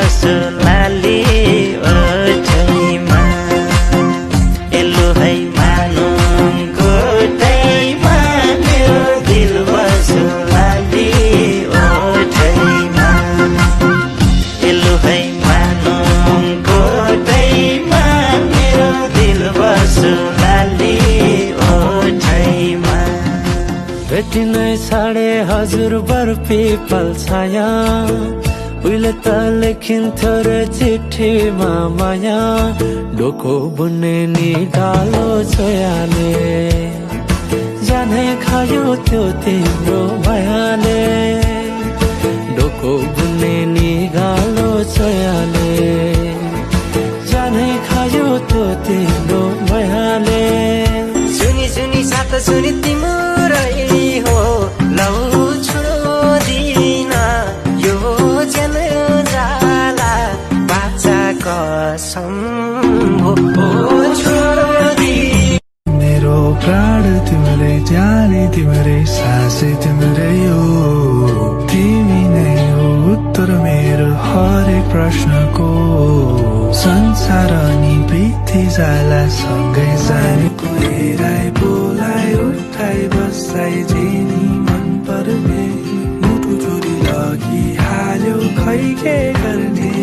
बसो लाली ओठैमा एलो है मानौँ गोठैमा मेरो दिल बसो लाली ओठैमा एलो है मानौँ गोठैमा मेरो दिल बसो लाली ओठैमा भेटिनै साढे हजुर बर पिपल छाया उहिले त लेखिन्थ्यो रे चिठीमा माया डोको बुन्ने नि डालो छोयाले जाने खायो त्यो तिम्रो मायाले डोको बुन्ने नि गालो छोयाले जाने खायो त्यो तिम्रो मायाले सुनी सुनी साथ सुनी तिम्रै हो लौ छोडिन यो जन जाला बाचा कसम हो छोडी मेरो प्राण तिम्रै जाने तिम्रै सास तिम्रै हो तिमी नै हो उत्तर मेरो हरेक प्रश्नको संसार नि बिति जाला सँगै जाने हेराइ बोलाइ उठाइ बसाइ जेनी मन पर्ने मुटु चोरी लगी हाल्यो खै के गर्ने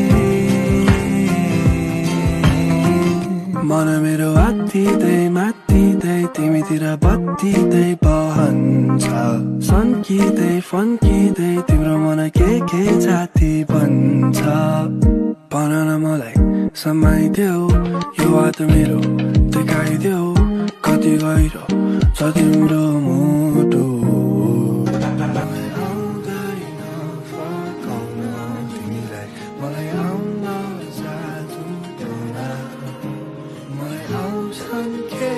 मन मेरो मात्तिदै तिमीतिर बत्तिदै बहन्छ सन्किँदै फन्किँदै तिम्रो मन के जाति बन्छ भन न मलाई समाइदेऊ यो हात मेरो देखाइदेऊ कति गहिरो छ तिम्रो मुटु आउँदैन फर्काउन तिमीलाई मलाई आउन जादुदैन मलाई आउँछन् के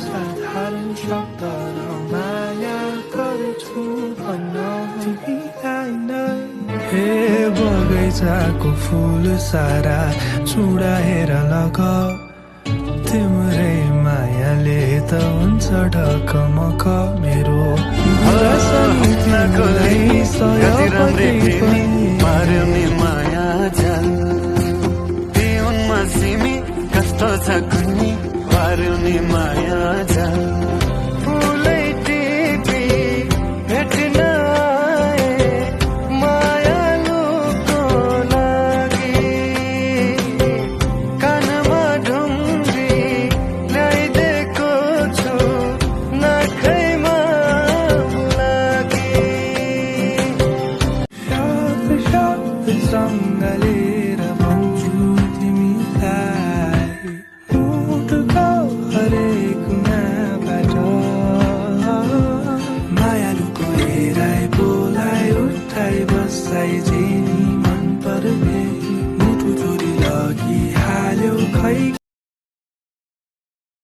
साधारण शब्द माया गर्छु भन्न तिमीलाई नै हे बगैँचाको फुल सारा चुडाएर लग तिम्रै मायाले त हुन्छ ढकमक मेरो मार्यो नि माया जाल पिउनमा सिमी कस्तो छ कुनी मार्यो नि माया जाल फुलै टिपी भेट्न आए मायालुको लागि कानमा ढुङ्गी ल्याइदिएको छु नखैमा लागि सँग लिएर भन्छु तिमीलाई मुटुको हरेक कुनाबाट मायालुको हेराइ बोलाइ उठाइ बसाइ